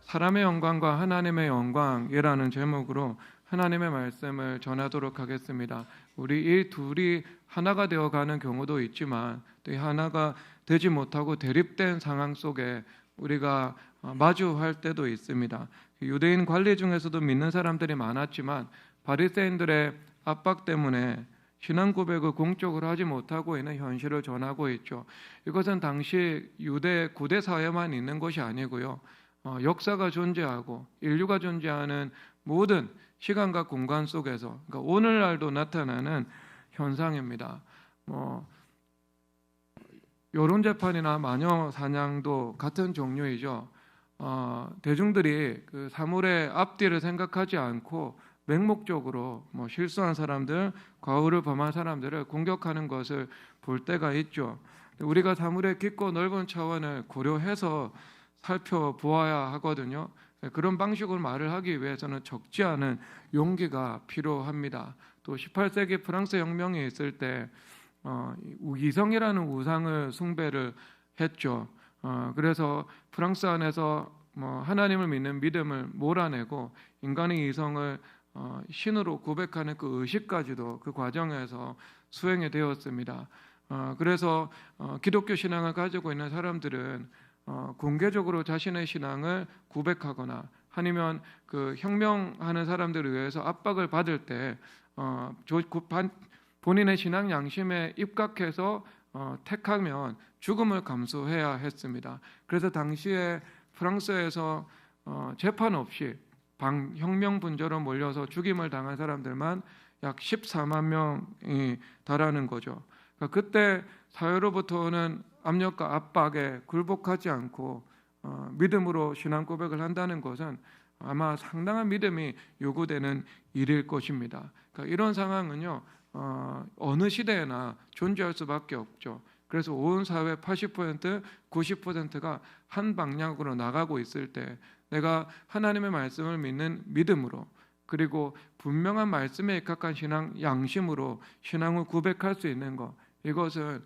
사람의 영광과 하나님의 영광이라는 제목으로 하나님의 말씀을 전하도록 하겠습니다. 우리 이 둘이 하나가 되어가는 경우도 있지만 또 이 하나가 되지 못하고 대립된 상황 속에 우리가 마주할 때도 있습니다. 유대인 관리 중에서도 믿는 사람들이 많았지만 바리새인들의 압박 때문에 신앙 고백을 공적으로 하지 못하고 있는 현실을 전하고 있죠. 이것은 당시 유대 고대 사회만 있는 것이 아니고요. 역사가 존재하고 인류가 존재하는 모든 시간과 공간 속에서, 그러니까 오늘날도 나타나는 현상입니다. 여론 재판이나 마녀 사냥도 같은 종류이죠. 대중들이 그 사물의 앞뒤를 생각하지 않고 맹목적으로 실수한 사람들, 과오를 범한 사람들을 공격하는 것을 볼 때가 있죠. 우리가 사물의 깊고 넓은 차원을 고려해서 살펴보아야 하거든요. 그런 방식으로 말을 하기 위해서는 적지 않은 용기가 필요합니다. 또 18세기 프랑스 혁명이 있을 때 이성이라는 우상을 숭배를 했죠. 그래서 프랑스 안에서 하나님을 믿는 믿음을 몰아내고 인간의 이성을 신으로 고백하는 그 의식까지도 그 과정에서 수행이 되었습니다. 그래서 기독교 신앙을 가지고 있는 사람들은 공개적으로 자신의 신앙을 고백하거나 아니면 그 혁명하는 사람들에 의해서 압박을 받을 때 본인의 신앙 양심에 입각해서 택하면 죽음을 감수해야 했습니다. 그래서 당시에 프랑스에서 재판 없이 혁명 분저로 몰려서 죽임을 당한 사람들만 약 14만 명이 달하는 거죠. 그러니까 그때 사회로부터 오는 압력과 압박에 굴복하지 않고 믿음으로 신앙 고백을 한다는 것은 아마 상당한 믿음이 요구되는 일일 것입니다. 그러니까 이런 상황은요, 어느 시대에나 존재할 수밖에 없죠. 그래서 온 사회 80%, 90%가 한 방향으로 나가고 있을 때 내가 하나님의 말씀을 믿는 믿음으로, 그리고 분명한 말씀에 입각한 신앙 양심으로 신앙을 고백할 수 있는 것, 이것은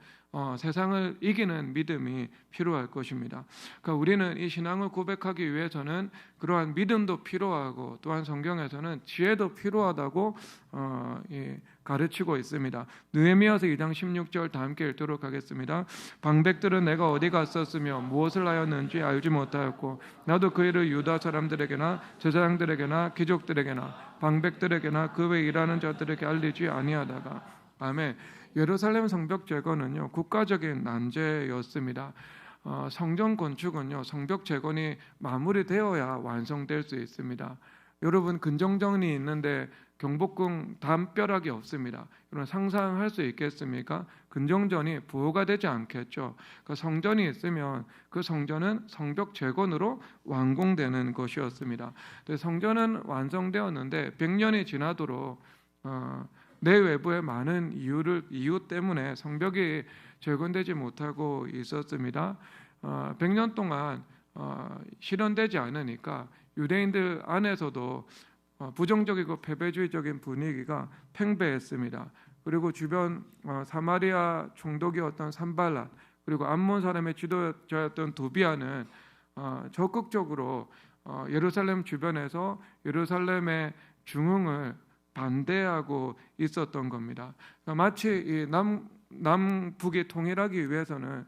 세상을 이기는 믿음이 필요할 것입니다. 그러니까 우리는 이 신앙을 고백하기 위해서는 그러한 믿음도 필요하고 또한 성경에서는 지혜도 필요하다고 가르치고 있습니다. 느헤미야서 2장 16절 다 함께 읽도록 하겠습니다. 방백들은 내가 어디 갔었으며 무엇을 하였는지 알지 못하였고 나도 그 일을 유다 사람들에게나 제사장들에게나 귀족들에게나 방백들에게나 그 외 일하는 자들에게 알리지 아니하다가. 아멘. 예루살렘 성벽 재건은요, 국가적인 난제였습니다. 성전 건축은요, 성벽 재건이 마무리되어야 완성될 수 있습니다. 여러분, 근정전이 있는데 경복궁 담벼락이 없습니다. 여러분, 상상할 수 있겠습니까? 근정전이 보호가 되지 않겠죠. 그러니까 성전이 있으면 그 성전은 성벽 재건으로 완공되는 것이었습니다. 성전은 완성되었는데 100년이 지나도록 내 외부의 많은 이유 때문에 성벽이 재건되지 못하고 있었습니다. 100년 동안 실현되지 않으니까 유대인들 안에서도 부정적이고 패배주의적인 분위기가 팽배했습니다. 그리고 주변 사마리아 총독이었던 산발랏, 그리고 암몬 사람의 지도자였던 도비아는 적극적으로 예루살렘 주변에서 예루살렘의 중흥을 반대하고 있었던 겁니다. 마치 이 남북이 통일하기 위해서는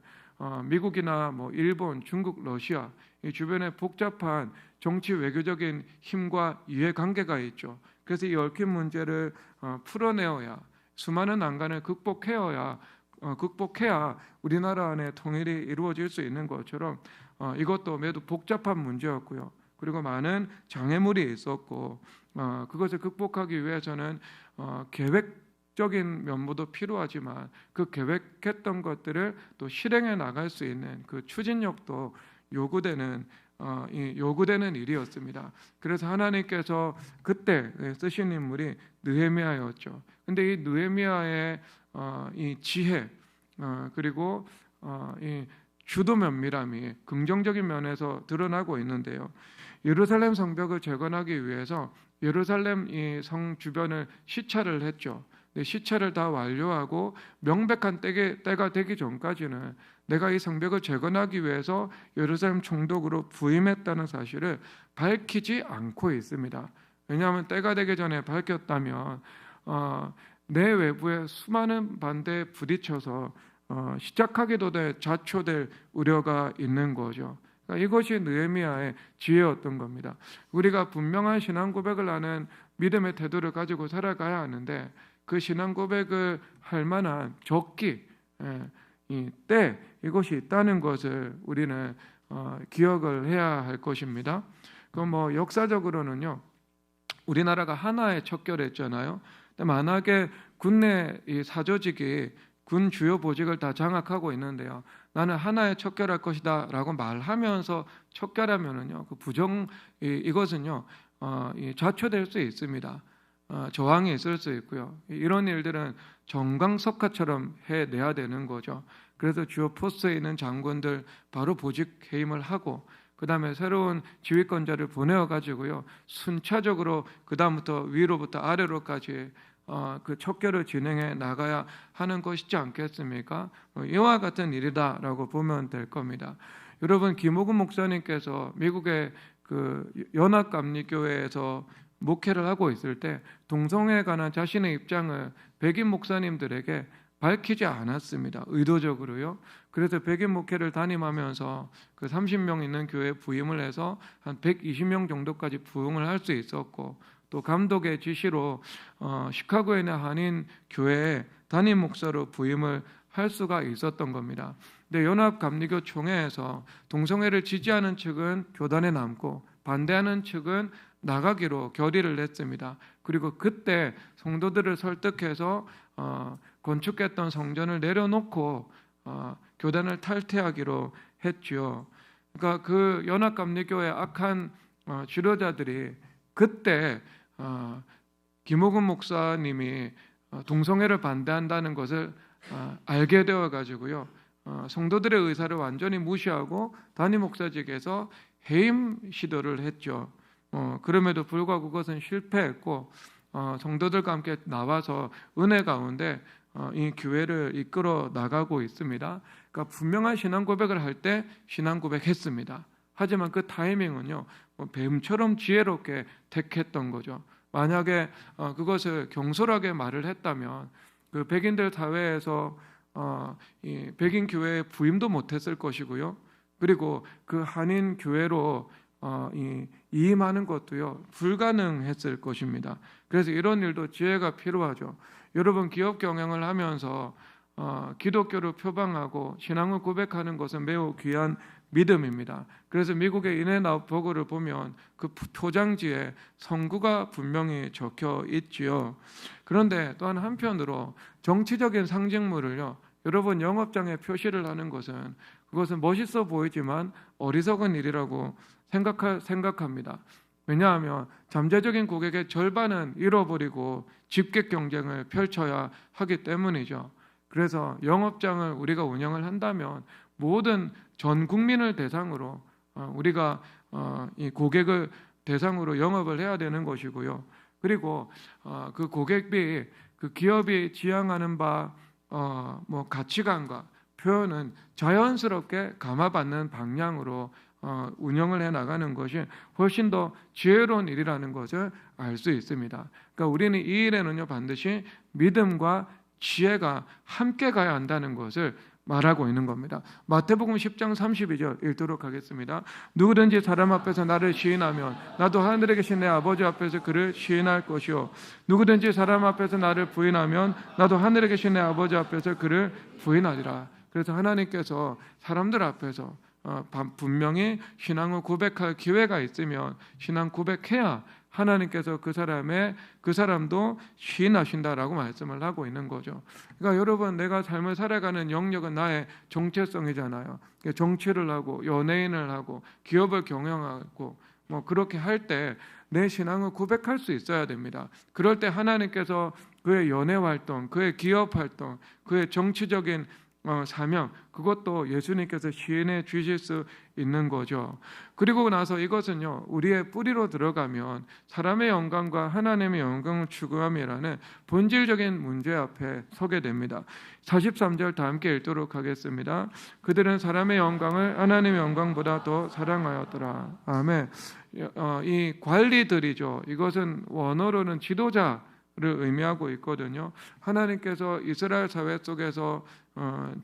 미국이나 일본, 중국, 러시아 이 주변에 복잡한 정치 외교적인 힘과 이해관계가 있죠. 그래서 이 얽힌 문제를 풀어내어야, 수많은 난관을 극복해야 우리나라 안에 통일이 이루어질 수 있는 것처럼 이것도 매우 복잡한 문제였고요. 그리고 많은 장애물이 있었고 그것을 극복하기 위해서는 계획적인 면모도 필요하지만 그 계획했던 것들을 또 실행해 나갈 수 있는 그 추진력도 요구되는 일이었습니다. 그래서 하나님께서 그때 쓰신 인물이 느헤미야였죠. 근데 이 느헤미야의 이 지혜 그리고 이 주도 면밀함이 긍정적인 면에서 드러나고 있는데요. 예루살렘 성벽을 재건하기 위해서 예루살렘 이 성 주변을 시찰을 했죠. 내 시체를 다 완료하고 명백한 때가 되기 전까지는 내가 이 성벽을 재건하기 위해서 예루살렘 총독으로 부임했다는 사실을 밝히지 않고 있습니다. 왜냐하면 때가 되기 전에 밝혔다면 내 외부에 수많은 반대에 부딪혀서 시작하기도 자초될 우려가 있는 거죠. 그러니까 이것이 느헤미야의 지혜였던 겁니다. 우리가 분명한 신앙 고백을 하는 믿음의 태도를 가지고 살아가야 하는데 그 신앙 고백을 할 만한 적기, 이 때, 이것이 있다는 것을 우리는 기억을 해야 할 것입니다. 그럼 역사적으로는요, 우리나라가 하나에 척결했잖아요. 만약에 군내 이 사조직이 군 주요 보직을 다 장악하고 있는데요, 나는 하나에 척결할 것이다라고 말하면서 척결하면은요, 그 이것은요, 좌초될 수 있습니다. 저항이 있을 수 있고요. 이런 일들은 정광석화처럼 해내야 되는 거죠. 그래서 주요 포스트에 있는 장군들 바로 보직 해임을 하고, 그 다음에 새로운 지휘권자를 보내어가지고요, 순차적으로 그 다음부터 위로부터 아래로까지 그 척결을 진행해 나가야 하는 것이지 않겠습니까? 이와 같은 일이다라고 보면 될 겁니다. 여러분, 김호근 목사님께서 미국의 그 연합감리교회에서 목회를 하고 있을 때 동성애에 관한 자신의 입장을 백인 목사님들에게 밝히지 않았습니다. 의도적으로요. 그래서 백인 목회를 담임하면서 그 30명 있는 교회에 부임을 해서 한 120명 정도까지 부흥을 할 수 있었고, 또 감독의 지시로 시카고에 있는 한인 교회에 담임 목사로 부임을 할 수가 있었던 겁니다. 근데 연합감리교 총회에서 동성애를 지지하는 측은 교단에 남고 반대하는 측은 나가기로 결의를 냈습니다. 그리고 그때 성도들을 설득해서 건축했던 성전을 내려놓고 교단을 탈퇴하기로 했죠. 그러니까 그 연합감리교의 악한 지도자들이 그때 김호근 목사님이 동성애를 반대한다는 것을 알게 되어 가지고요, 성도들의 의사를 완전히 무시하고 담임 목사직에서 해임 시도를 했죠. 그럼에도 불구하고 그것은 실패했고, 성도들과 함께 나와서 은혜 가운데 이 교회를 이끌어 나가고 있습니다. 그러니까 분명한 신앙 고백을 할 때 신앙 고백했습니다. 하지만 그 타이밍은요, 뱀처럼 지혜롭게 택했던 거죠. 만약에 그것을 경솔하게 말을 했다면 그 백인들 사회에서 이 백인 교회에 부임도 못했을 것이고요. 그리고 그 한인 교회로 이임하는 것도요, 불가능했을 것입니다. 그래서 이런 일도 지혜가 필요하죠. 여러분, 기업 경영을 하면서 기독교를 표방하고 신앙을 고백하는 것은 매우 귀한 믿음입니다. 그래서 미국의 인앤아웃버거를 보면 그 포장지에 성구가 분명히 적혀 있지요. 그런데 또한 한편으로 정치적인 상징물을요, 여러분, 영업장에 표시를 하는 것은 그것은 멋있어 보이지만 어리석은 일이라고 생각합니다. 왜냐하면 잠재적인 고객의 절반은 잃어버리고 집객 경쟁을 펼쳐야 하기 때문이죠. 그래서 영업장을 우리가 운영을 한다면 모든 전 국민을 대상으로 우리가 이 고객을 대상으로 영업을 해야 되는 것이고요. 그리고 그 고객비, 그 기업이 지향하는 바 가치관과 표현은 자연스럽게 감화받는 방향으로 운영을 해 나가는 것이 훨씬 더 지혜로운 일이라는 것을 알 수 있습니다. 그러니까 우리는 이 일에는요, 반드시 믿음과 지혜가 함께 가야 한다는 것을 말하고 있는 겁니다. 마태복음 10장 32절 읽도록 하겠습니다. 누구든지 사람 앞에서 나를 시인하면 나도 하늘에 계신 내 아버지 앞에서 그를 시인할 것이요, 누구든지 사람 앞에서 나를 부인하면 나도 하늘에 계신 내 아버지 앞에서 그를 부인하리라. 그래서 하나님께서 사람들 앞에서 분명히 신앙을 고백할 기회가 있으면 신앙 고백해야 하나님께서 그 사람도 시인하신다라고 말씀을 하고 있는 거죠. 그러니까 여러분, 내가 삶을 살아가는 영역은 나의 정체성이잖아요. 정치를 하고 연예인을 하고 기업을 경영하고 그렇게 할 때 내 신앙을 고백할 수 있어야 됩니다. 그럴 때 하나님께서 그의 연예 활동, 그의 기업 활동, 그의 정치적인 사명, 그것도 예수님께서 시인해 주실 수 있는 거죠. 그리고 나서 이것은요, 우리의 뿌리로 들어가면 사람의 영광과 하나님의 영광을 추구함이라는 본질적인 문제 앞에 서게 됩니다. 43절 다 함께 읽도록 하겠습니다. 그들은 사람의 영광을 하나님의 영광보다 더 사랑하였더라. 아멘. 이 관리들이죠. 이것은 원어로는 지도자를 의미하고 있거든요. 하나님께서 이스라엘 사회 속에서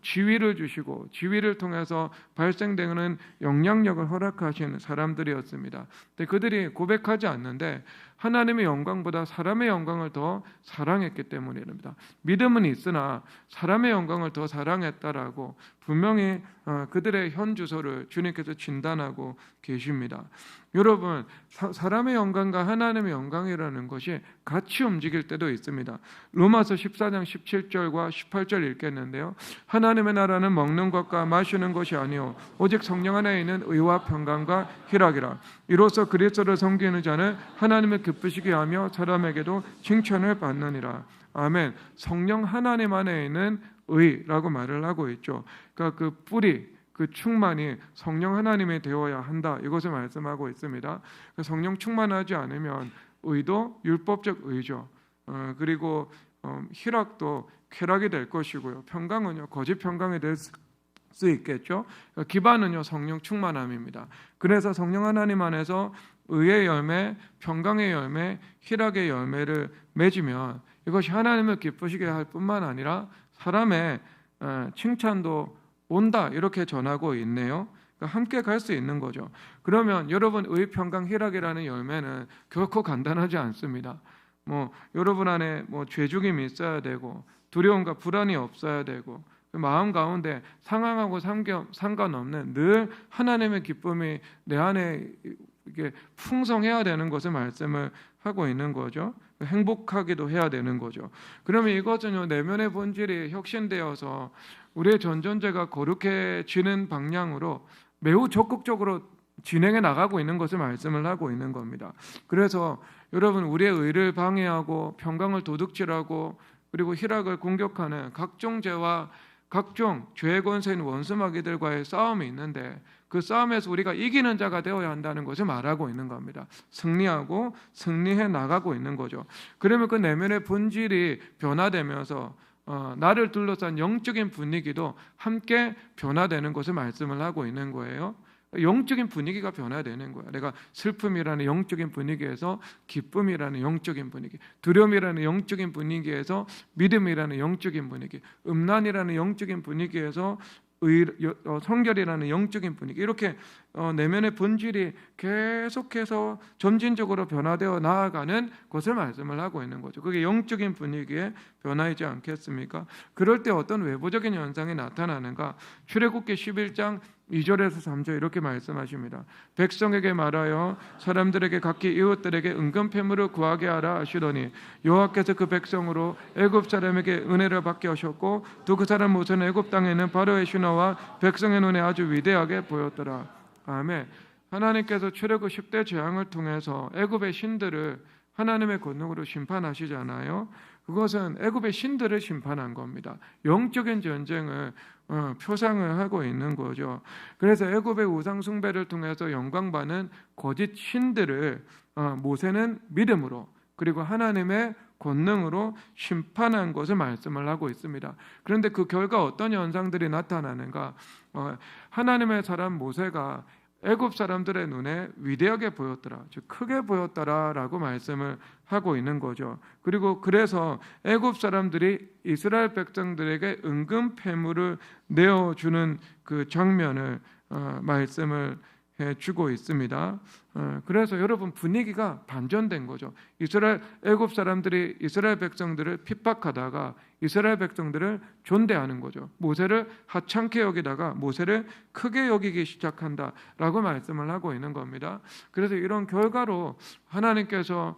지위를 주시고 지위를 통해서 발생되는 영향력을 허락하신 사람들이었습니다. 근데 그들이 고백하지 않는데 하나님의 영광보다 사람의 영광을 더 사랑했기 때문입니다. 믿음은 있으나 사람의 영광을 더 사랑했다라고 분명히 그들의 현 주소를 주님께서 진단하고 계십니다. 여러분, 사람의 영광과 하나님의 영광이라는 것이 같이 움직일 때도 있습니다. 로마서 14장 17절과 18절 읽겠는데요. 하나님의 나라는 먹는 것과 마시는 것이 아니요 오직 성령 안에 있는 의와 평강과 희락이라. 이로써 그리스도를 섬기는 자는 하나님을 기쁘시게 하며 사람에게도 칭찬을 받느니라. 아멘. 성령 하나님 안에 있는 의라고 말을 하고 있죠. 그러니까 그 뿌리, 그 충만이 성령 하나님이 되어야 한다, 이것을 말씀하고 있습니다. 성령 충만하지 않으면 의도 율법적 의죠. 그리고 희락도 쾌락이 될 것이고요. 평강은요 거짓 평강이 될 수 있겠죠. 기반은요 성령 충만함입니다. 그래서 성령 하나님 안에서 의의 열매, 평강의 열매, 희락의 열매를 맺으면 이것이 하나님을 기쁘시게 할 뿐만 아니라 사람의 칭찬도 온다, 이렇게 전하고 있네요. 그러니까 함께 갈 수 있는 거죠. 그러면 여러분, 의, 평강, 희락이라는 열매는 결코 간단하지 않습니다. 여러분 안에 죄죽임이 있어야 되고 두려움과 불안이 없어야 되고 마음 가운데 상황하고 상관없는 늘 하나님의 기쁨이 내 안에 이게 풍성해야 되는 것을 말씀을 하고 있는 거죠. 행복하기도 해야 되는 거죠. 그러면 이것은요 내면의 본질이 혁신되어서 우리의 전존재가 거룩해지는 방향으로 매우 적극적으로 진행해 나가고 있는 것을 말씀을 하고 있는 겁니다. 그래서 여러분, 우리의 의를 방해하고 평강을 도둑질하고 그리고 희락을 공격하는 각종 죄와 각종 죄의 권세인 원수마귀들과의 싸움이 있는데 그 싸움에서 우리가 이기는 자가 되어야 한다는 것을 말하고 있는 겁니다. 승리하고 승리해 나가고 있는 거죠. 그러면 그 내면의 본질이 변화되면서 나를 둘러싼 영적인 분위기도 함께 변화되는 것을 말씀을 하고 있는 거예요. 영적인 분위기가 변화되는 거야. 내가 슬픔이라는 영적인 분위기에서 기쁨이라는 영적인 분위기, 두려움이라는 영적인 분위기에서 믿음이라는 영적인 분위기, 음란이라는 영적인 분위기에서 성결이라는 영적인 분위기, 이렇게 내면의 본질이 계속해서 점진적으로 변화되어 나아가는 것을 말씀을 하고 있는 거죠. 그게 영적인 분위기의 변화이지 않겠습니까? 그럴 때 어떤 외부적인 현상이 나타나는가? 출애굽기 11장 2절에서 3절 이렇게 말씀하십니다. 백성에게 말하여 사람들에게 각기 이웃들에게 은근 패물을 구하게 하라 하시더니 여호와께서 그 백성으로 애굽 사람에게 은혜를 받게 하셨고 또 그 사람 모세는 애굽 땅에 있는 바로의 신하와 백성의 눈에 아주 위대하게 보였더라. 아멘. 하나님께서 출애굽 10대 재앙을 통해서 애굽의 신들을 하나님의 권능으로 심판하시잖아요. 그것은 애굽의 신들을 심판한 겁니다. 영적인 전쟁을 표상을 하고 있는 거죠. 그래서 애굽의 우상 숭배를 통해서 영광받는 거짓 신들을 모세는 믿음으로 그리고 하나님의 권능으로 심판한 것을 말씀을 하고 있습니다. 그런데 그 결과 어떤 현상들이 나타나는가? 하나님의 사람 모세가 애굽 사람들의 눈에 위대하게 보였더라, 즉 크게 보였더라라고 말씀을 하고 있는 거죠. 그리고 그래서 애굽 사람들이 이스라엘 백성들에게 은근 패물을 내어주는 그 장면을 말씀을 해주고 있습니다. 그래서 여러분, 분위기가 반전된 거죠. 애굽 사람들이 이스라엘 백성들을 핍박하다가 이스라엘 백성들을 존대하는 거죠. 모세를 하찮게 여기다가 모세를 크게 여기기 시작한다라고 말씀을 하고 있는 겁니다. 그래서 이런 결과로 하나님께서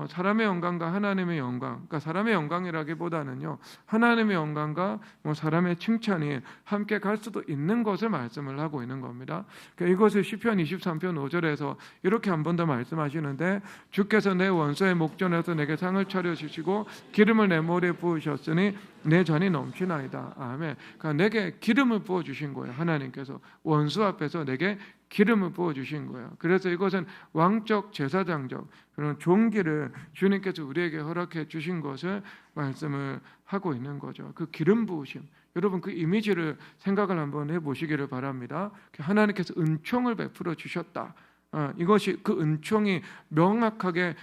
사람의 영광과 하나님의 영광, 그러니까 사람의 영광이라기보다는요 하나님의 영광과 사람의 칭찬이 함께 갈 수도 있는 것을 말씀을 하고 있는 겁니다. 그러니까 이것을 시편 23편 5절에서 이렇게 한 번 더 말씀하시는데 주께서 내 원수의 목전에서 내게 상을 차려주시고 기름을 내 머리에 부으셨으니 먹으니 내 잔이 넘치나이다. 아멘. 그러니까 내게 기름을 부어 주신 거예요. 하나님께서 원수 앞에서 내게 기름을 부어 주신 거예요. 그래서 이것은 왕적 제사장적 그런 종기를 주님께서 우리에게 허락해 주신 것을 말씀을 하고 있는 거죠. 그 기름 부으심. 여러분 그 이미지를 생각을 한번 해보시기를 바랍니다. 하나님께서 은총을 베풀어 주셨다. 이것이 그 은총이 명확하게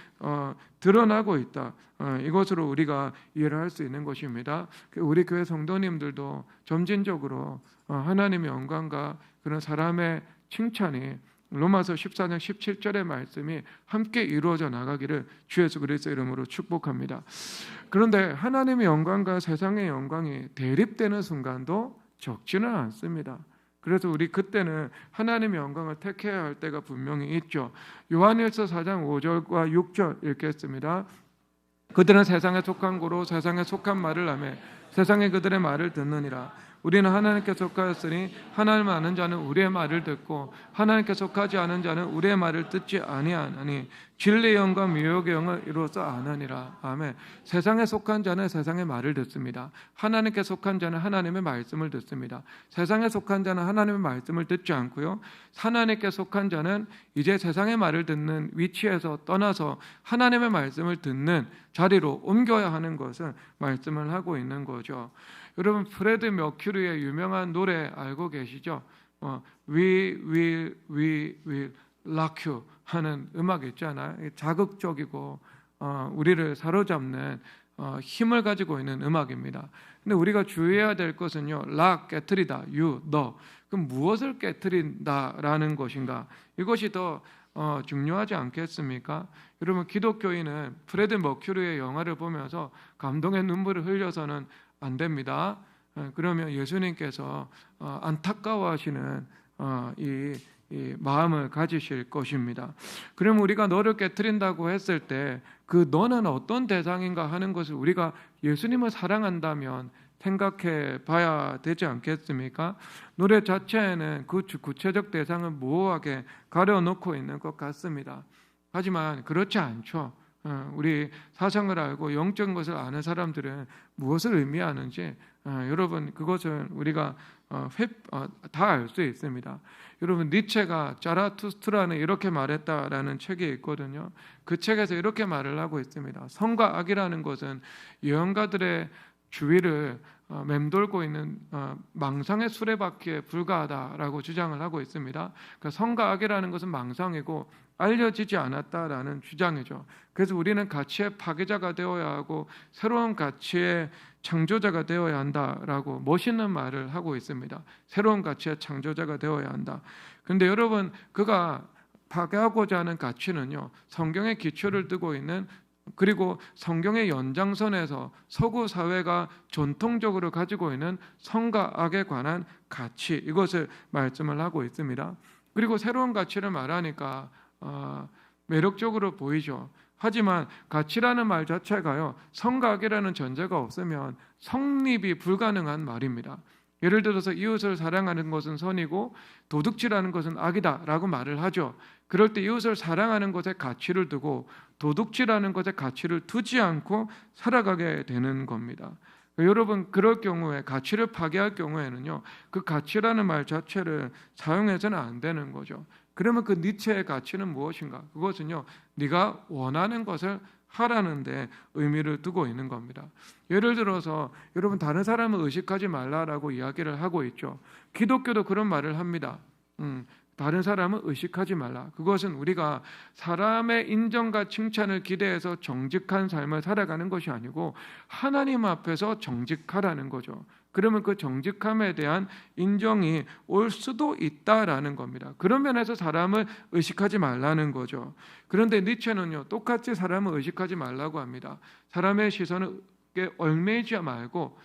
드러나고 있다. 이것으로 우리가 이해를 할 수 있는 것입니다. 우리 교회 성도님들도 점진적으로 하나님의 영광과 그런 사람의 칭찬이 로마서 14장 17절의 말씀이 함께 이루어져 나가기를 주 예수 그리스도의 이름으로 축복합니다. 그런데 하나님의 영광과 세상의 영광이 대립되는 순간도 적지는 않습니다. 그래서 우리 그때는 하나님의 영광을 택해야 할 때가 분명히 있죠. 요한일서 4장 5절과 6절 읽겠습니다. 그들은 세상에 속한 고로 세상에 속한 말을 하며 세상에 그들의 말을 듣느니라. 우리는 하나님께 속하였으니 하나님 아는 자는 우리의 말을 듣고 하나님께 속하지 않은 자는 우리의 말을 듣지 아니하나니 진리의 영과 미혹의 영을 이로써 아느니라. 아멘. 세상에 속한 자는 세상의 말을 듣습니다. 하나님께 속한 자는 하나님의 말씀을 듣습니다. 세상에 속한 자는 하나님의 말씀을 듣지 않고요. 하나님께 속한 자는 이제 세상의 말을 듣는 위치에서 떠나서 하나님의 말씀을 듣는 자리로 옮겨야 하는 것을 말씀을 하고 있는 거죠. 여러분 프레드 머큐리의 유명한 노래 알고 계시죠? We will rock you 하는 음악 있잖아요. 자극적이고 우리를 사로잡는 힘을 가지고 있는 음악입니다. 근데 우리가 주의해야 될 것은요, 락 깨트리다, you 너. 그럼 무엇을 깨트린다라는 것인가? 이것이 더 중요하지 않겠습니까? 여러분 기독교인은 프레드 머큐리의 영화를 보면서 감동의 눈물을 흘려서는 안 됩니다. 그러면 예수님께서 안타까워하시는 이 마음을 가지실 것입니다. 그럼 우리가 너를 깨트린다고 했을 때 그 너는 어떤 대상인가 하는 것을 우리가 예수님을 사랑한다면 생각해 봐야 되지 않겠습니까? 노래 자체에는 그 구체적 대상을 모호하게 가려놓고 있는 것 같습니다. 하지만 그렇지 않죠. 우리 사상을 알고 영적인 것을 아는 사람들은 무엇을 의미하는지 여러분 그것을 우리가 다 알 수 있습니다. 여러분 니체가 자라투스트라는 이렇게 말했다라는 책이 있거든요. 그 책에서 이렇게 말을 하고 있습니다. 선과 악이라는 것은 예언가들의 주위를 맴돌고 있는 망상의 수레바퀴에 불과하다라고 주장을 하고 있습니다. 그러니까 선과 악이라는 것은 망상이고 알려지지 않았다라는 주장이죠. 그래서 우리는 가치의 파괴자가 되어야 하고 새로운 가치의 창조자가 되어야 한다라고 멋있는 말을 하고 있습니다. 새로운 가치의 창조자가 되어야 한다. 그런데 여러분 그가 파괴하고자 하는 가치는요, 성경의 기초를 두고 있는 그리고 성경의 연장선에서 서구 사회가 전통적으로 가지고 있는 선과 악에 관한 가치, 이것을 말씀을 하고 있습니다. 그리고 새로운 가치를 말하니까 매력적으로 보이죠. 하지만 가치라는 말 자체가요, 선과 악이라는 전제가 없으면 성립이 불가능한 말입니다. 예를 들어서 이웃을 사랑하는 것은 선이고 도둑질하는 것은 악이다라고 말을 하죠. 그럴 때 이웃을 사랑하는 것에 가치를 두고 도둑질하는 것에 가치를 두지 않고 살아가게 되는 겁니다. 여러분 그럴 경우에 가치를 파괴할 경우에는요, 그 가치라는 말 자체를 사용해서는 안 되는 거죠. 그러면 그 니체의 가치는 무엇인가? 그것은요, 네가 원하는 것을 하라는 데 의미를 두고 있는 겁니다. 예를 들어서 여러분 다른 사람을 의식하지 말라라고 이야기를 하고 있죠. 기독교도 그런 말을 합니다. 다른 사람을 의식하지 말라. 그것은 우리가 사람의 인정과 칭찬을 기대해서 정직한 삶을 살아가는 것이 아니고 하나님 앞에서 정직하라는 거죠. 그러면 그 정직함에 대한 인정이 올 수도 있다라는 겁니다. 그런 면에서 사람을 의식하지 말라는 거죠. 그런데 니체는요, 똑같이 사람을 의식하지 말라고 합니다. 사람의 시선을 얽매이지 말고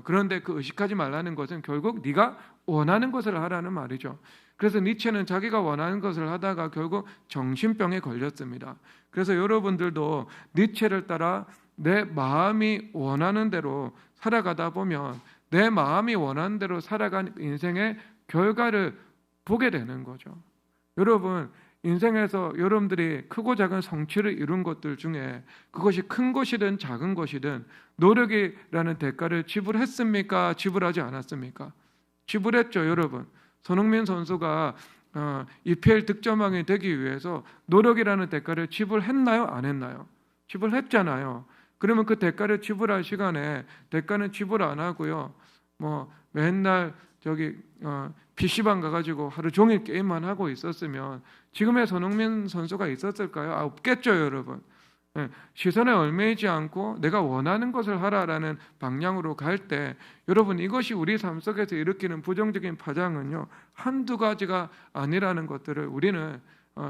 그런데 그 의식하지 말라는 것은 결국 네가 원하는 것을 하라는 말이죠. 그래서 니체는 자기가 원하는 것을 하다가 결국 정신병에 걸렸습니다. 그래서 여러분들도 니체를 따라 내 마음이 원하는 대로 살아가다 보면 내 마음이 원하는 대로 살아간 인생의 결과를 보게 되는 거죠. 여러분 인생에서 여러분들이 크고 작은 성취를 이룬 것들 중에 그것이 큰 것이든 작은 것이든 노력이라는 대가를 지불했습니까? 지불하지 않았습니까? 지불했죠, 여러분. 손흥민 선수가 EPL 득점왕이 되기 위해서 노력이라는 대가를 지불했나요? 안 했나요? 지불했잖아요. 그러면 그 대가를 지불할 시간에 대가는 지불 안 하고요. 뭐 맨날 PC방 가가지고 하루 종일 게임만 하고 있었으면 지금의 손흥민 선수가 있었을까요? 없겠죠, 여러분. 시선에 얽매이지 않고 내가 원하는 것을 하라라는 방향으로 갈 때 여러분, 이것이 우리 삶 속에서 일으키는 부정적인 파장은요, 한두 가지가 아니라는 것들을 우리는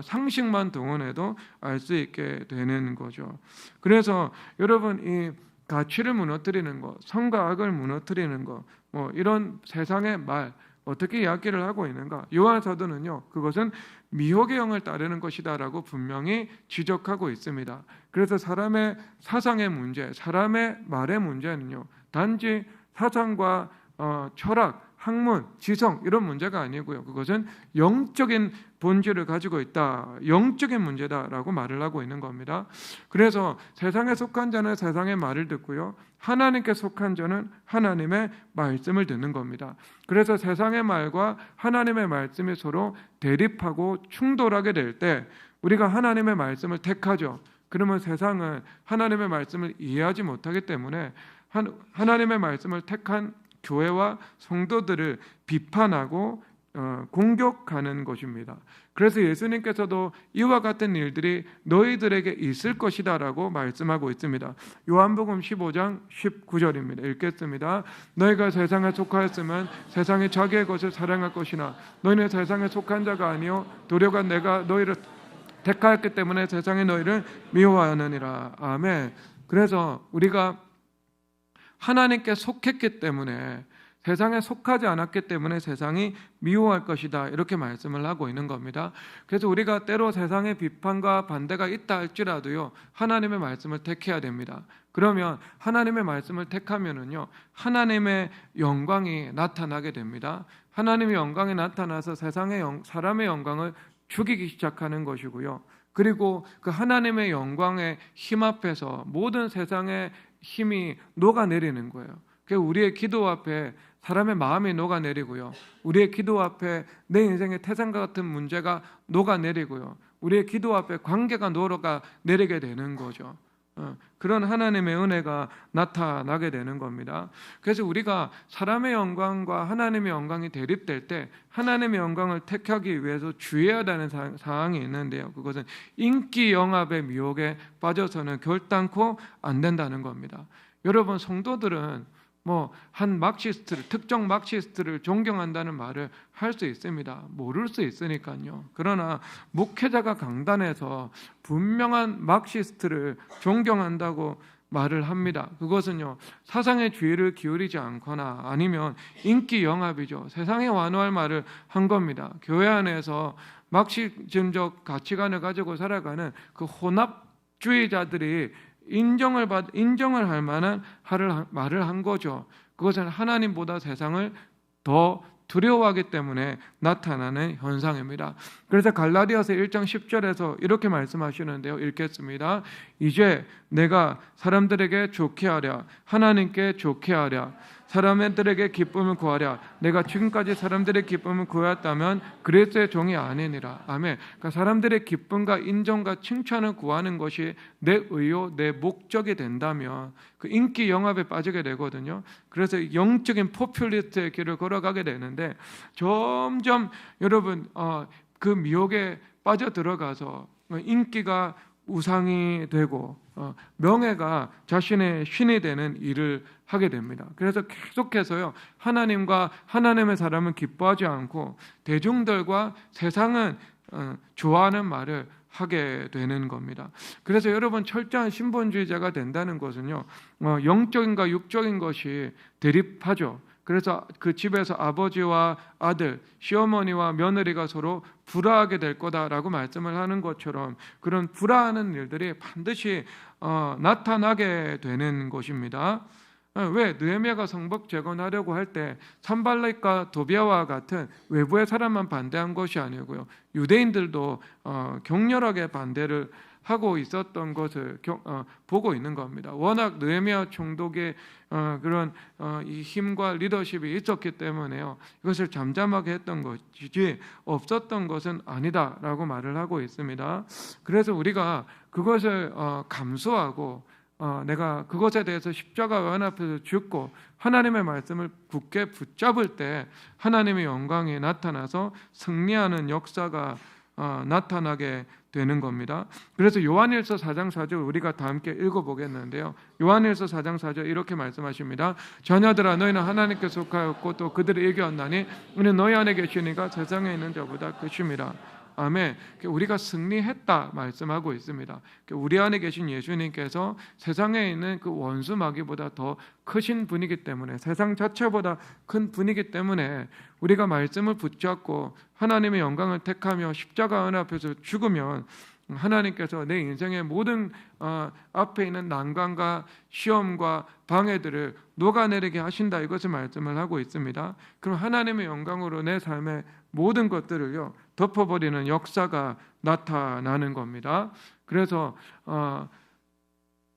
상식만 동원해도 알 수 있게 되는 거죠. 그래서 여러분, 이 가치를 무너뜨리는 것, 선과 악을 무너뜨리는 것, 뭐 이런 세상의 말 어떻게 이야기를 하고 있는가? 요한 사도는요, 그것은 미혹의 영을 따르는 것이다라고 분명히 지적하고 있습니다. 그래서 사람의 사상의 문제, 사람의 말의 문제는요, 단지 사상과 철학, 학문, 지성 이런 문제가 아니고요, 그것은 영적인 본질을 가지고 있다, 영적인 문제다라고 말을 하고 있는 겁니다. 그래서 세상에 속한 자는 세상의 말을 듣고요, 하나님께 속한 자는 하나님의 말씀을 듣는 겁니다. 그래서 세상의 말과 하나님의 말씀이 서로 대립하고 충돌하게 될 때 우리가 하나님의 말씀을 택하죠. 그러면 세상은 하나님의 말씀을 이해하지 못하기 때문에 하나님의 말씀을 택한 교회와 성도들을 비판하고 공격하는 것입니다. 그래서 예수님께서도 이와 같은 일들이 너희들에게 있을 것이다 라고 말씀하고 있습니다. 요한복음 15장 19절입니다. 읽겠습니다. 너희가 세상에 속하였으면 세상이 자기의 것을 사랑할 것이나 너희는 세상에 속한 자가 아니요 도리어 내가 너희를 택하였기 때문에 세상이 너희를 미워하느니라. 아멘. 그래서 우리가 하나님께 속했기 때문에, 세상에 속하지 않았기 때문에 세상이 미워할 것이다, 이렇게 말씀을 하고 있는 겁니다. 그래서 우리가 때로 세상의 비판과 반대가 있다 할지라도요, 하나님의 말씀을 택해야 됩니다. 그러면 하나님의 말씀을 택하면은요, 하나님의 영광이 나타나게 됩니다. 하나님의 영광이 나타나서 사람의 영광을 죽이기 시작하는 것이고요. 그리고 그 하나님의 영광의 힘 앞에서 모든 세상의 힘이 녹아내리는 거예요. 우리의 기도 앞에 사람의 마음이 녹아내리고요, 우리의 기도 앞에 내 인생의 태산과 같은 문제가 녹아내리고요, 우리의 기도 앞에 관계가 녹아내리게 되는 거죠. 그런 하나님의 은혜가 나타나게 되는 겁니다. 그래서 우리가 사람의 영광과 하나님의 영광이 대립될 때 하나님의 영광을 택하기 위해서 주의해야 되는 사항이 있는데요, 그것은 인기 영합의 미혹에 빠져서는 결단코 안 된다는 겁니다. 여러분, 성도들은 한 특정 막시스트를 존경한다는 말을 할 수 있습니다. 모를 수 있으니까요. 그러나 목회자가 강단에서 분명한 막시스트를 존경한다고 말을 합니다. 그것은요, 사상의 주의를 기울이지 않거나 아니면 인기 영합이죠. 세상에 완호할 말을 한 겁니다. 교회 안에서 막시즘적 가치관을 가지고 살아가는 그 혼합주의자들이 인정을 할 만한 말을 한 거죠. 그것은 하나님보다 세상을 더 두려워하기 때문에 나타나는 현상입니다. 그래서 갈라디아서 1장 10절에서 이렇게 말씀하시는데요, 읽겠습니다. 이제 내가 사람들에게 좋게 하랴, 하나님께 좋게 하랴, 사람들에게 기쁨을 구하랴. 내가 지금까지 사람들의 기쁨을 구하였다면 그리스도의 종이 아니니라. 아멘. 그러니까 사람들의 기쁨과 인정과 칭찬을 구하는 것이 내 의요, 내 목적이 된다면 그 인기 영합에 빠지게 되거든요. 그래서 영적인 포퓰리스트의 길을 걸어가게 되는데 점점 여러분 그 미혹에 빠져들어가서 인기가 우상이 되고 명예가 자신의 신이 되는 일을 하게 됩니다. 그래서 계속해서요, 하나님과 하나님의 사람은 기뻐하지 않고 대중들과 세상은 좋아하는 말을 하게 되는 겁니다. 그래서 여러분, 철저한 신본주의자가 된다는 것은요, 영적인과 육적인 것이 대립하죠. 그래서 그 집에서 아버지와 아들, 시어머니와 며느리가 서로 불화하게 될 거다라고 말씀을 하는 것처럼 그런 불화하는 일들이 반드시 나타나게 되는 것입니다. 왜 느헤미야가 성벽 재건하려고 할 때 산발락과 도비아와 같은 외부의 사람만 반대한 것이 아니고요, 유대인들도 격렬하게 반대를 하고 있었던 것을 보고 있는 겁니다. 워낙 느헤미야 총독의 그런 이 힘과 리더십이 있었기 때문에요, 이것을 잠잠하게 했던 것이지 없었던 것은 아니다라고 말을 하고 있습니다. 그래서 우리가 그것을 감수하고 내가 그것에 대해서 십자가 원 앞에서 죽고 하나님의 말씀을 굳게 붙잡을 때 하나님의 영광이 나타나서 승리하는 역사가 나타나게 되는 겁니다. 그래서 요한일서 4장 4절 우리가 다 함께 읽어보겠는데요. 요한일서 4장 4절 이렇게 말씀하십니다. 자녀들아, 너희는 하나님께 속하였고 또 그들을 이겼나니 우리는 너희 안에 계시니가 세상에 있는 자보다 크심이라. 아멘. 우리가 승리했다 말씀하고 있습니다. 우리 안에 계신 예수님께서 세상에 있는 그 원수 마귀보다 더 크신 분이기 때문에, 세상 자체보다 큰 분이기 때문에 우리가 말씀을 붙잡고 하나님의 영광을 택하며 십자가 은 앞에서 죽으면 하나님께서 내 인생의 모든 앞에 있는 난관과 시험과 방해들을 녹아내리게 하신다, 이것을 말씀을 하고 있습니다. 그럼 하나님의 영광으로 내 삶의 모든 것들을요 덮어버리는 역사가 나타나는 겁니다. 그래서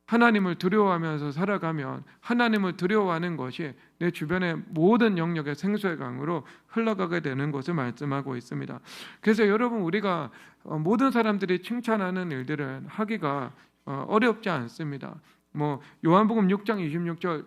하나님을 두려워하면서 살아가면 하나님을 두려워하는 것이 내 주변의 모든 영역의 생수의 강으로 흘러가게 되는 것을 말씀하고 있습니다. 그래서 여러분, 우리가 모든 사람들이 칭찬하는 일들은 하기가 어렵지 않습니다. 요한복음 6장 26절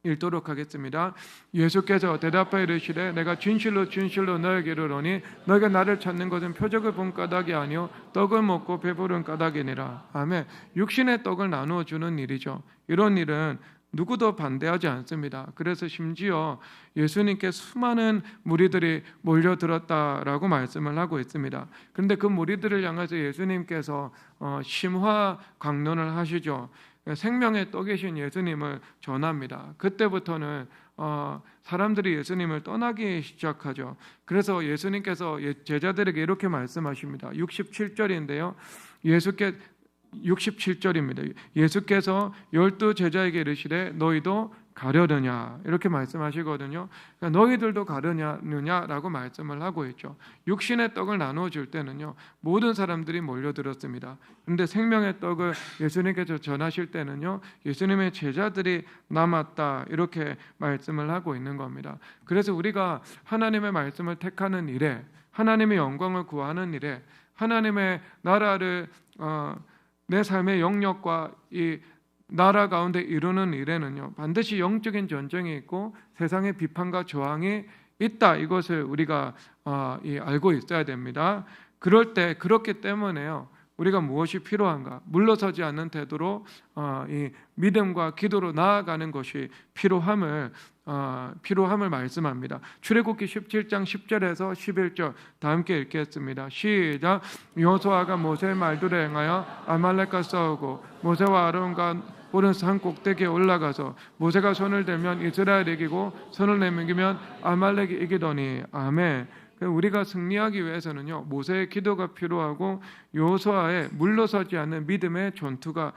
읽도록 하겠습니다. 예수께서 대답하여 이르시되 내가 진실로 진실로 너에게 이르노니 너희가 나를 찾는 것은 표적을 본 까닭이 아니요 떡을 먹고 배부른 까닭이니라. 아멘. 육신의 떡을 나누어 주는 일이죠. 이런 일은 누구도 반대하지 않습니다. 그래서 심지어 예수님께 수많은 무리들이 몰려들었다라고 말씀을 하고 있습니다. 그런데 그 무리들을 향해서 예수님께서 심화 강론을 하시죠. 생명의 떡이신 예수님을 전합니다. 그때부터는 사람들이 예수님을 떠나기 시작하죠. 그래서 예수님께서 제자들에게 이렇게 말씀하십니다. 67절인데요. 67절입니다. 예수께서 12 제자에게 이르시되 너희도 가려느냐, 이렇게 말씀하시거든요. 그러니까 너희들도 가려느냐라고 말씀을 하고 있죠. 육신의 떡을 나누어 줄 때는요 모든 사람들이 몰려들었습니다. 그런데 생명의 떡을 예수님께서 전하실 때는요 예수님의 제자들이 남았다, 이렇게 말씀을 하고 있는 겁니다. 그래서 우리가 하나님의 말씀을 택하는 일에, 하나님의 영광을 구하는 일에, 하나님의 나라를 내 삶의 영역과 이 나라 가운데 이루는 일에는요 반드시 영적인 전쟁이 있고 세상의 비판과 저항이 있다, 이것을 우리가 알고 있어야 됩니다. 그렇기 때문에요 우리가 무엇이 필요한가? 물러서지 않는 태도로 이 믿음과 기도로 나아가는 것이 필요함을 말씀합니다. 출애굽기 17장 10절에서 11절 다 함께 읽겠습니다. 시작. 여호수아가 모세의 말대로 행하여 아말렉과 싸우고 모세와 아론과 오른 산 꼭대기에 올라가서 모세가 손을 들면 이스라엘이 이기고 손을 내밀면 아말렉이 이기더니. 아멘. 우리가 승리하기 위해서는요 모세의 기도가 필요하고 여호수아의 물러서지 않는 믿음의 전투가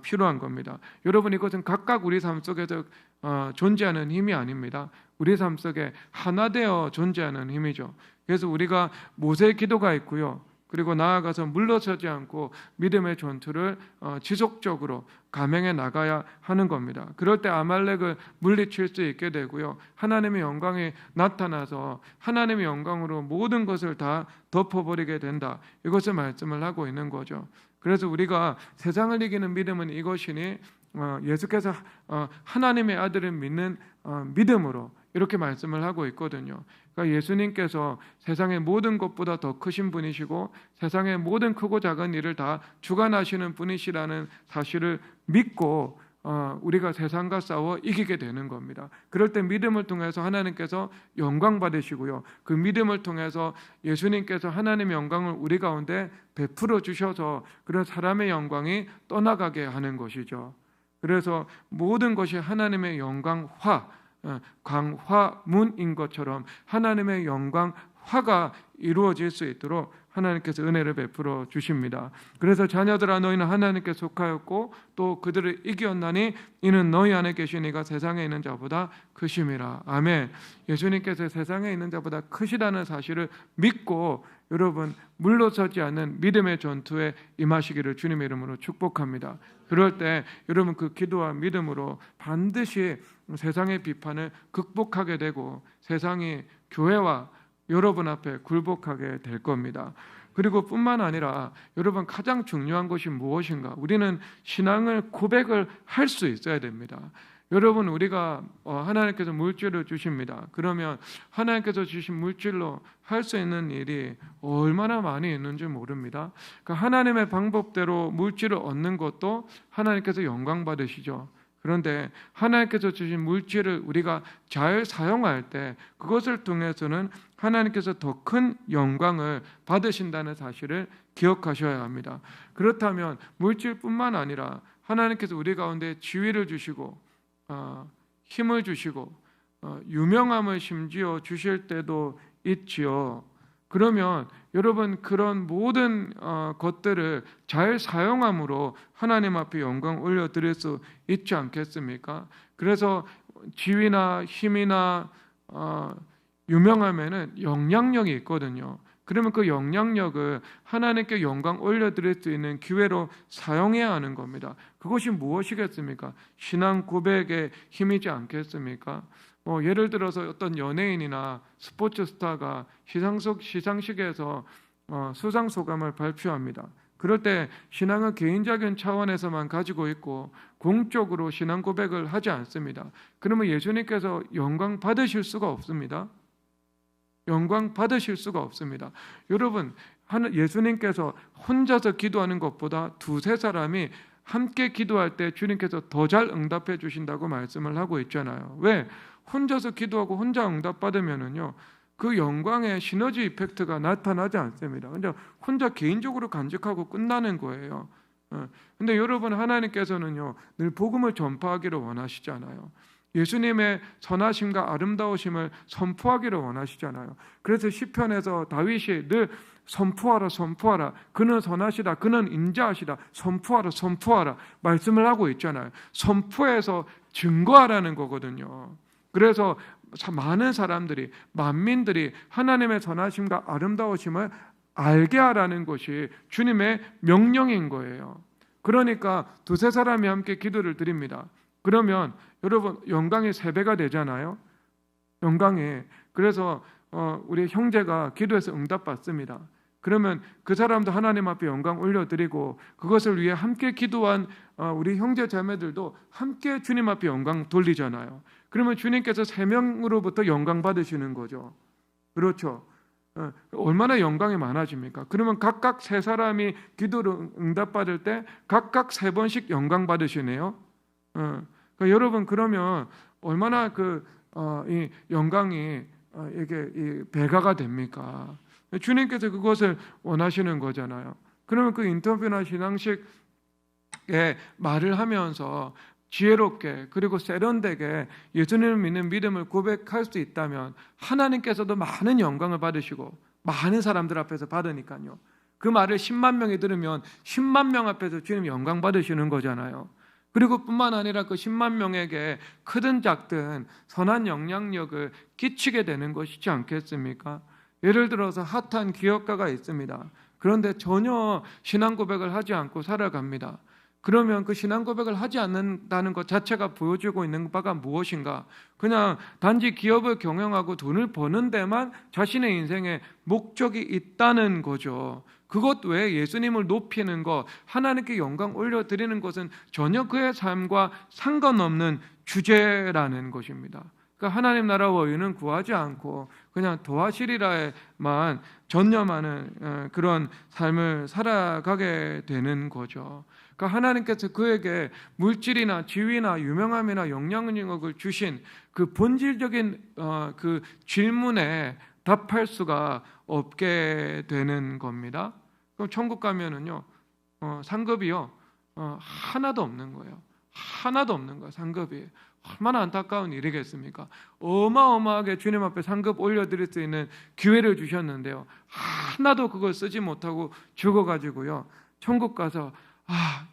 필요한 겁니다. 여러분, 이것은 각각 우리 삶 속에서 존재하는 힘이 아닙니다. 우리 삶 속에 하나 되어 존재하는 힘이죠. 그래서 우리가 모세의 기도가 있고요, 그리고 나아가서 물러서지 않고 믿음의 전투를 지속적으로 감행해 나가야 하는 겁니다. 그럴 때 아말렉을 물리칠 수 있게 되고요, 하나님의 영광이 나타나서 하나님의 영광으로 모든 것을 다 덮어버리게 된다, 이것을 말씀을 하고 있는 거죠. 그래서 우리가 세상을 이기는 믿음은 이것이니 예수께서 하나님의 아들을 믿는 믿음으로 이렇게 말씀을 하고 있거든요. 그러니까 예수님께서 세상의 모든 것보다 더 크신 분이시고 세상의 모든 크고 작은 일을 다 주관하시는 분이시라는 사실을 믿고 우리가 세상과 싸워 이기게 되는 겁니다. 그럴 때 믿음을 통해서 하나님께서 영광 받으시고요, 그 믿음을 통해서 예수님께서 하나님의 영광을 우리 가운데 베풀어 주셔서 그런 사람의 영광이 떠나가게 하는 것이죠. 그래서 모든 것이 하나님의 영광화, 광화문인 것처럼 하나님의 영광 화가 이루어질 수 있도록 하나님께서 은혜를 베풀어 주십니다. 그래서 자녀들아 너희는 하나님께 속하였고 또 그들을 이겼나니 이는 너희 안에 계신 이가 세상에 있는 자보다 크심이라. 아멘. 예수님께서 세상에 있는 자보다 크시다는 사실을 믿고 여러분 물러서지 않는 믿음의 전투에 임하시기를 주님의 이름으로 축복합니다. 그럴 때 여러분 그 기도와 믿음으로 반드시 세상의 비판을 극복하게 되고 세상이 교회와 여러분 앞에 굴복하게 될 겁니다. 그리고 뿐만 아니라 여러분 가장 중요한 것이 무엇인가? 우리는 신앙을 고백을 할 수 있어야 됩니다. 여러분 우리가 하나님께서 물질을 주십니다. 그러면 하나님께서 주신 물질로 할 수 있는 일이 얼마나 많이 있는지 모릅니다. 그러니까 하나님의 방법대로 물질을 얻는 것도 하나님께서 영광 받으시죠. 그런데 하나님께서 주신 물질을 우리가 잘 사용할 때 그것을 통해서는 하나님께서 더 큰 영광을 받으신다는 사실을 기억하셔야 합니다. 그렇다면 물질뿐만 아니라 하나님께서 우리 가운데 지위를 주시고 힘을 주시고 유명함을 심지어 주실 때도 있지요. 그러면 여러분 그런 모든 것들을 잘 사용함으로 하나님 앞에 영광 올려드릴 수 있지 않겠습니까? 그래서 지위나 힘이나 유명함에는 영향력이 있거든요. 그러면 그 영향력을 하나님께 영광 올려드릴 수 있는 기회로 사용해야 하는 겁니다. 그것이 무엇이겠습니까? 신앙 고백의 힘이지 않겠습니까? 예를 들어서 어떤 연예인이나 스포츠 스타가 시상식에서 수상 소감을 발표합니다. 그럴 때 신앙은 개인적인 차원에서만 가지고 있고 공적으로 신앙 고백을 하지 않습니다. 그러면 예수님께서 영광 받으실 수가 없습니다. 영광 받으실 수가 없습니다. 여러분 예수님께서 혼자서 기도하는 것보다 두세 사람이 함께 기도할 때 주님께서 더 잘 응답해 주신다고 말씀을 하고 있잖아요. 왜? 혼자서 기도하고 혼자 응답받으면은요 그 영광의 시너지 이펙트가 나타나지 않습니다. 근데 혼자 개인적으로 간직하고 끝나는 거예요. 근데 여러분 하나님께서는요 늘 복음을 전파하기를 원하시잖아요. 예수님의 선하심과 아름다우심을 선포하기를 원하시잖아요. 그래서 시편에서 다윗이 늘 선포하라 선포하라 그는 선하시다 그는 인자하시다 선포하라 선포하라 말씀을 하고 있잖아요. 선포해서 증거하라는 거거든요. 그래서 많은 사람들이 만민들이 하나님의 선하심과 아름다우심을 알게 하라는 것이 주님의 명령인 거예요. 그러니까 두세 사람이 함께 기도를 드립니다. 그러면 여러분 영광이 3배가 되잖아요. 영광이. 그래서 우리 형제가 기도해서 응답받습니다. 그러면 그 사람도 하나님 앞에 영광 올려드리고 그것을 위해 함께 기도한 우리 형제 자매들도 함께 주님 앞에 영광 돌리잖아요. 그러면 주님께서 3명으로부터 영광 받으시는 거죠. 그렇죠. 얼마나 영광이 많아집니까? 그러면 각각 3사람이 기도를 응답받을 때 각각 3번씩 영광 받으시네요. 그러니까 여러분 그러면 얼마나 이 영광이 이게 이 배가가 됩니까? 주님께서 그것을 원하시는 거잖아요. 그러면 그 인터뷰나 시상식에 말을 하면서 지혜롭게 그리고 세련되게 예수님을 믿는 믿음을 고백할 수 있다면 하나님께서도 많은 영광을 받으시고 많은 사람들 앞에서 받으니까요. 그 말을 10만 명이 들으면 10만 명 앞에서 주님 영광 받으시는 거잖아요. 그리고 뿐만 아니라 그 10만 명에게 크든 작든 선한 영향력을 끼치게 되는 것이지 않겠습니까? 예를 들어서 핫한 기업가가 있습니다. 그런데 전혀 신앙 고백을 하지 않고 살아갑니다. 그러면 그 신앙 고백을 하지 않는다는 것 자체가 보여주고 있는 바가 무엇인가? 그냥 단지 기업을 경영하고 돈을 버는 데만 자신의 인생에 목적이 있다는 거죠. 그것 외에 예수님을 높이는 것, 하나님께 영광 올려드리는 것은 전혀 그의 삶과 상관없는 주제라는 것입니다. 그러니까 하나님 나라와 의는 구하지 않고 그냥 도하시리라에만 전념하는 그런 삶을 살아가게 되는 거죠. 그러니까 하나님께서 그에게 물질이나 지위나 유명함이나 영향력을 주신 그 본질적인 그 질문에 답할 수가 없게 되는 겁니다. 그럼 천국 가면은요 상급이요 하나도 없는 거예요. 하나도 없는 거예요. 상급이. 얼마나 안타까운 일이겠습니까? 어마어마하게 주님 앞에 상급 올려드릴 수 있는 기회를 주셨는데요, 하나도 그걸 쓰지 못하고 죽어가지고요, 천국 가서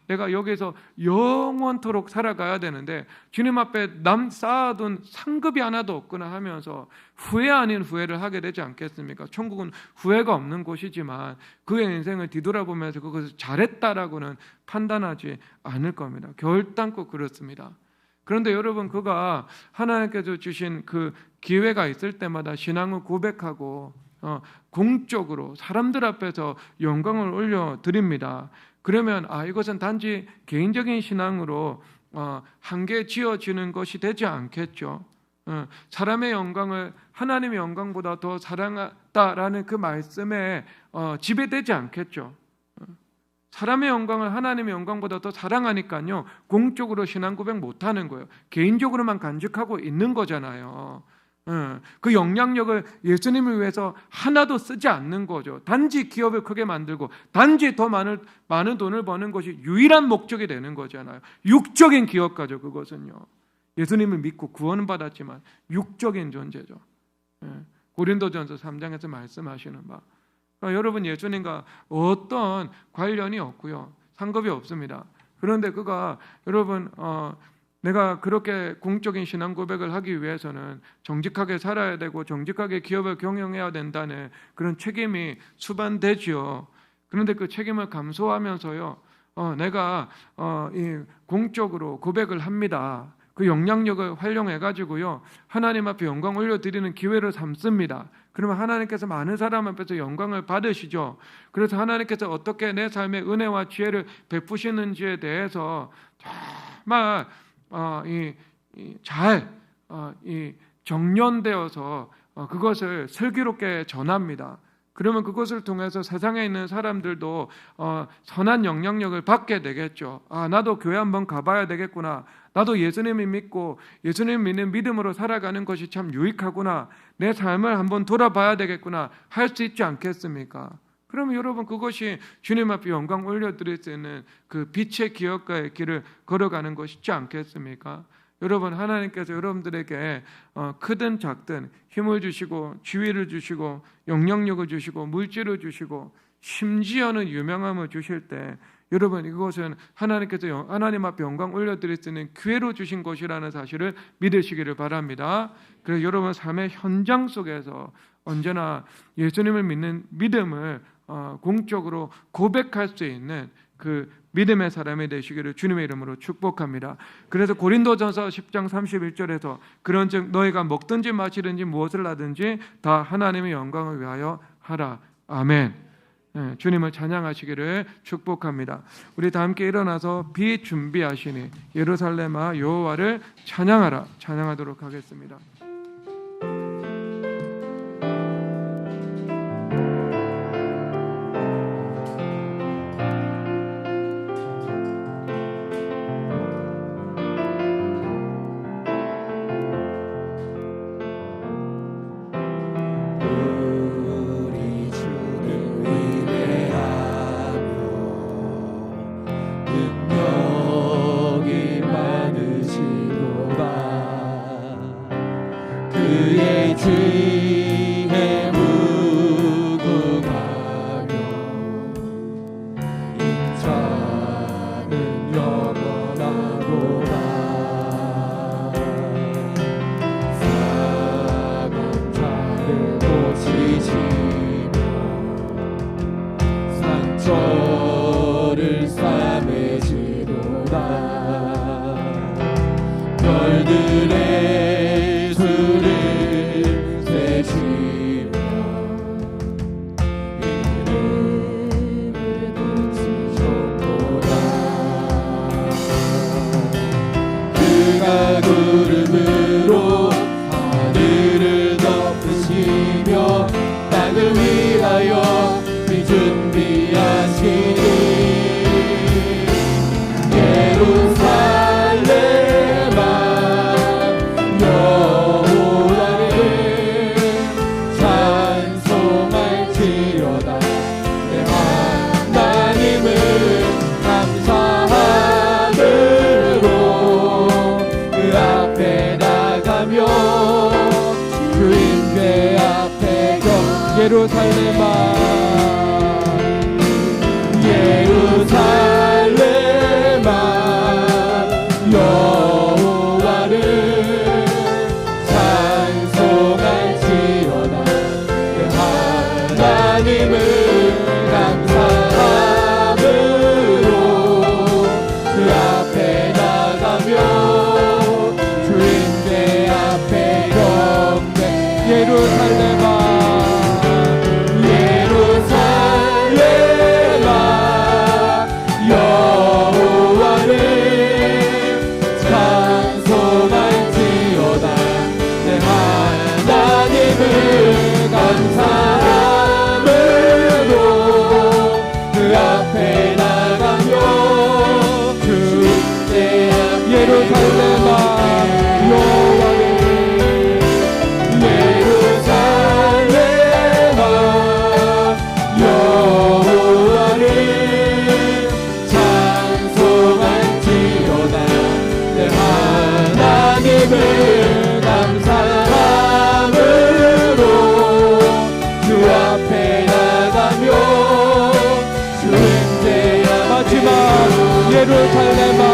내가 여기서 영원토록 살아가야 되는데 주님 앞에 쌓아둔 상급이 하나도 없구나 하면서 후회 아닌 후회를 하게 되지 않겠습니까? 천국은 후회가 없는 곳이지만 그의 인생을 뒤돌아보면서 그것을 잘했다라고는 판단하지 않을 겁니다. 결단코 그렇습니다. 그런데 여러분, 그가 하나님께서 주신 그 기회가 있을 때마다 신앙을 고백하고 공적으로 사람들 앞에서 영광을 올려드립니다. 그러면 이것은 단지 개인적인 신앙으로 한계 지어지는 것이 되지 않겠죠. 사람의 영광을 하나님의 영광보다 더 사랑하다라는 그 말씀에 지배되지 않겠죠. 사람의 영광을 하나님의 영광보다 더 사랑하니까요, 공적으로 신앙 고백 못하는 거예요. 개인적으로만 간직하고 있는 거잖아요. 그 영향력을 예수님을 위해서 하나도 쓰지 않는 거죠. 단지 기업을 크게 만들고 단지 더 많은 돈을 버는 것이 유일한 목적이 되는 거잖아요. 육적인 기업가죠. 그것은요, 예수님을 믿고 구원은 받았지만 육적인 존재죠. 고린도전서 3장에서 말씀하시는 바, 그러니까 여러분, 예수님과 어떤 관련이 없고요, 상급이 없습니다. 그런데 그가 여러분 내가 그렇게 공적인 신앙 고백을 하기 위해서는 정직하게 살아야 되고 정직하게 기업을 경영해야 된다는 그런 책임이 수반되지요. 그런데 그 책임을 감수하면서요, 내가 공적으로 고백을 합니다. 그 영향력을 활용해 가지고요, 하나님 앞에 영광 올려드리는 기회를 삼습니다. 그러면 하나님께서 많은 사람 앞에서 영광을 받으시죠. 그래서 하나님께서 어떻게 내 삶의 은혜와 지혜를 베푸시는지에 대해서 정말 정련되어서 그것을 슬기롭게 전합니다. 그러면 그것을 통해서 세상에 있는 사람들도 선한 영향력을 받게 되겠죠. 나도 교회 한번 가봐야 되겠구나. 나도 예수님을 믿고 예수님 믿는 믿음으로 살아가는 것이 참 유익하구나. 내 삶을 한번 돌아봐야 되겠구나 할 수 있지 않겠습니까? 그러면 여러분, 그것이 주님 앞에 영광 올려드릴 수 있는 그 빛의 기업가의 길을 걸어가는 것이지 않겠습니까? 여러분, 하나님께서 여러분들에게 크든 작든 힘을 주시고 지위를 주시고 영향력을 주시고 물질을 주시고 심지어는 유명함을 주실 때, 여러분, 이것은 하나님께서 하나님 앞에 영광 올려드릴 수 있는 기회로 주신 것이라는 사실을 믿으시기를 바랍니다. 그래서 여러분 삶의 현장 속에서 언제나 예수님을 믿는 믿음을 공적으로 고백할 수 있는 그 믿음의 사람이 되시기를 주님의 이름으로 축복합니다. 그래서 고린도전서 10장 31절에서 그런즉 너희가 먹든지 마시든지 무엇을 하든지 다 하나님의 영광을 위하여 하라. 아멘. 주님을 찬양하시기를 축복합니다. 우리 다 함께 일어나서 비 준비하시니 예루살렘아 여호와를 찬양하라. 찬양하도록 하겠습니다. 지혜 무궁하며 인자는 영원하도다. 사망자를 고치시며 상처를 싸매시도다. 별들의 수를 세시며 이름을 붙이셨도다. 그가 구름으로 하늘을 덮으시며 땅을 위하여 비 준비하시니 예루살렘아 예루살렘아 여호와를 찬송할지어다 내 하나님을 감사함으로 그 앞에 나가며 주인의 앞에 경배 예루살렘아 예루살렘아 여호와를 찬송할지어다 내 하나님을 감사함으로 그 앞에 나가며 주의 예루살렘아 여호와를 예루살렘아 여호와를 찬송할지어다 내 하나님을 감사함으로 주 앞에 나가며 주인의 마지막 예루살렘아